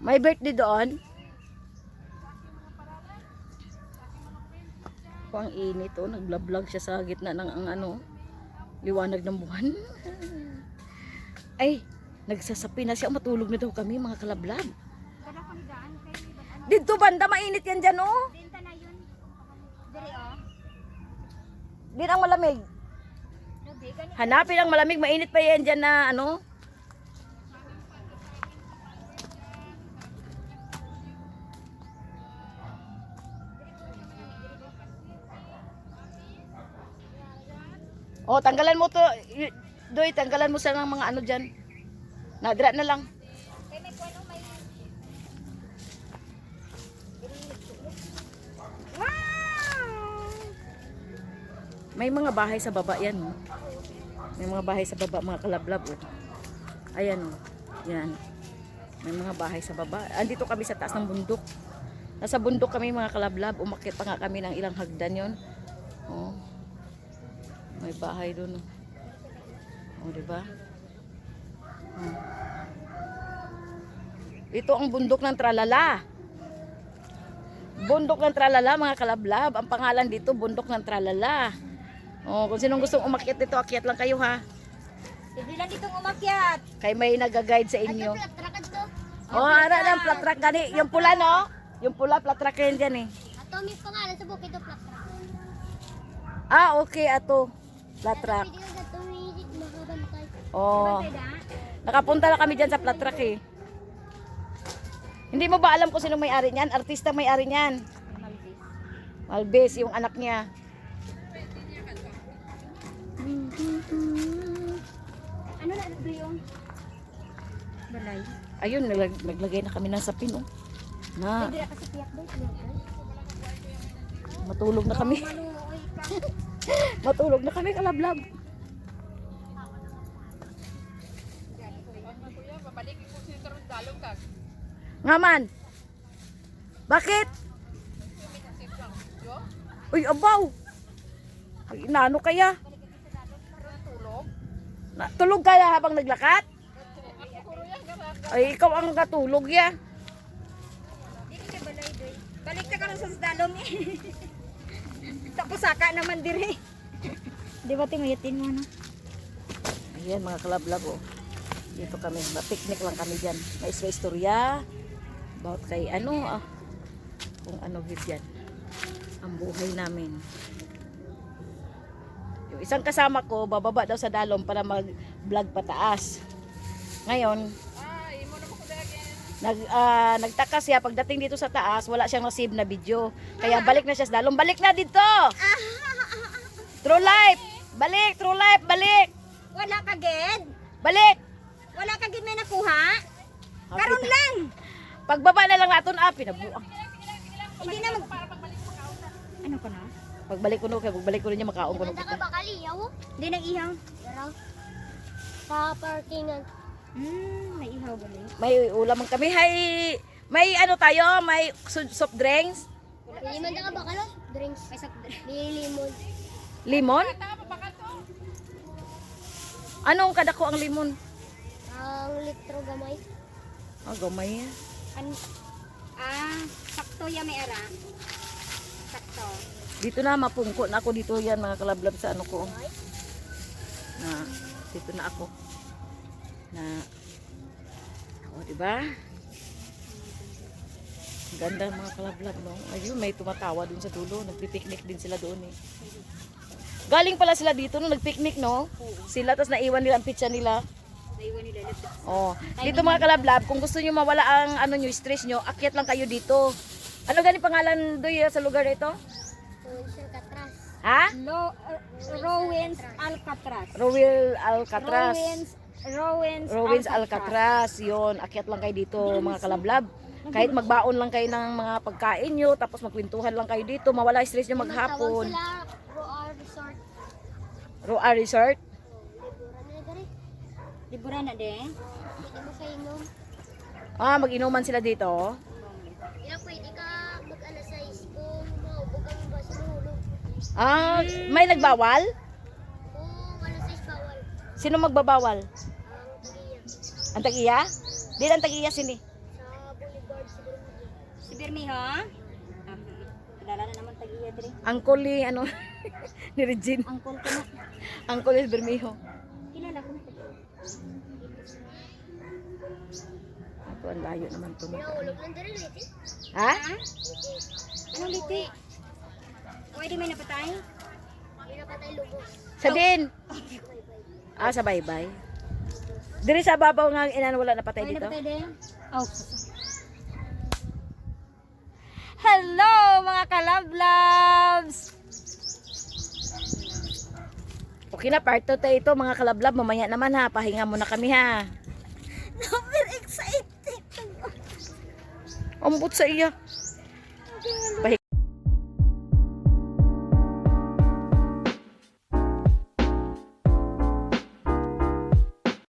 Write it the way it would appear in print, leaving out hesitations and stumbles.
May birthday doon. Ang init oh, nagblog siya sa gitna ng liwanag ng buwan. Ay, nagsasapi na siya, matulog na daw kami mga kalablab. Dito banda mainit yan dyan oh. Denta na yun. Diri oh. Din ang malamig. Hanapin ang malamig, mainit pa yan dyan na ano. Oh, tanggalan mo to. Doy, tanggalan mo sa ng mga ano dyan. Nadra na lang. Kay may kuno may. Wow! May mga bahay sa baba yan. Oh. May mga bahay sa baba, mga kalablab. Oh. Ayan oh. Yan. May mga bahay sa baba. Andito kami sa taas ng bundok. Nasa bundok kami mga kalablab. Umakyat pa nga kami ng ilang hagdan yon. Oh. May bahay doon. Oh, di ba? Oh. Ito ang bundok ng Tralala. Bundok ng Tralala mga kalablab. Ang pangalan dito, Bundok ng Tralala. Oh, kung sinong gustong umakyat dito, akyat lang kayo ha. Hindi lang ditong umakyat. Kay may nag-guide sa inyo. Trakan to. Oh, ara ng flat track gani. Yung pula no? Yung pula flat track yan dyan eh. Ato may pangalan sa bukid do flat track. Ah, okay ato. Flat track. Pwede ka tumigit makabantay. Oh. Nakapunta na kami dyan sa flat track eh. Hindi mo ba alam kung sino may-ari niyan? Artista may-ari niyan. Malbes, yung anak niya. Ano na ito yung balay? Ayun, naglagay na kami ng sapin oh. Na, Pwede na kasi tiyak doon. matulog na kami. Maluoy ka. Matulog na kami kalablab. Nga man. Bakit? Uy, abaw. Ay, inaano kaya? Tulog kaya habang naglakat? Ay, ikaw ang katulog ya. Dito kay balay doy. Balik ka lang sa dalom eh. Tapos saka naman dire. Di ba tingayatin mo na? Ayan mga kalablab oh. Dito kami, ma-picnic lang kami dyan. May istorya about kay kung ano yan. Ang buhay namin. Yung isang kasama ko, bababa daw sa dalom para mag-vlog pataas. Ngayon, nagtaka siya pagdating dito sa taas, wala siyang nasave na video. Kaya balik na siya sa dalom. Balik na dito! True life! Balik! True life! Balik! Wala ka ged? Balik! Wala ka gid may nakuha? Karon lang. Pagbaba na lang naton pinabuang. Hindi na mag Ano ko na? Pagbalik ko niya makaon ko Ganda ka ba kaliyaw? Hindi nang ihaw. Pero sa parkingan. May ihaw ba ni? May ulam man kami. May ano tayo, may soft drinks. Limon ka ba kalo? Drinks. May soft drinks. Limon. Limon? Anong kadako ang limon? Ang litro gamay. Gamay yan. Sakto ya may ara. Sakto. Dito na, mapungko na ako dito yan mga kalablab sa ano ko. Dito na ako. Diba? Ganda mga kalablab, no? Ayun, may tumatawa dun sa dulo. Nagpipiknik din sila doon eh. Galing pala sila dito no, nagpiknik no? Sila, tapos naiwan nila ang pizza nila. Naiwan nila lapit. Oh, dito mga kalablab, kung gusto niyo mawala ang yung stress niyo, akyat lang kayo dito. Ano gani pangalan doy sa lugar ito? Alcatraz. Ha? Rowens Alcatraz. Rowel Alcatraz. Rowens Alcatraz. Yun, akyat lang kayo dito mga kalablab. Kahit magbaon lang kayo ng mga pagkain nyo, tapos magkwentuhan lang kayo dito, mawala stress nyo maghapon. Sila Roa Resort. Roa Resort? Libura na din. Pwede mo sa inom. Mag-inuman sila dito. Ila pwede ka mag-alas 6 kung maubog ang bus mahulog. May nagbawal? Kung alas 6 bawal. Sino magbabawal? Ang tagiya. Ang tagiya? Di ang tagiya sini. Sa Boulevard. Bermejo. Kilala na naman tag-iya dire. Angkol ni ano ni Regine. Angkol ko na. Angkol ni Bermejo. Kilala ko na. Ito ang layo naman to. Nahulog lang dito, Liti. Ha? Ha? Anong liti? Uy, di may napatay? Hindi na patay lubos. Sa din. Sa baybay. Diri sa babaw nga inan wala na patay Uy, dito. napatay din? Oh. Hello mga kalablabs! Okay na, part 2 tayo ito mga kalablab. Mamaya naman ha, pahinga muna kami ha. Super excited! Ambot sa iya.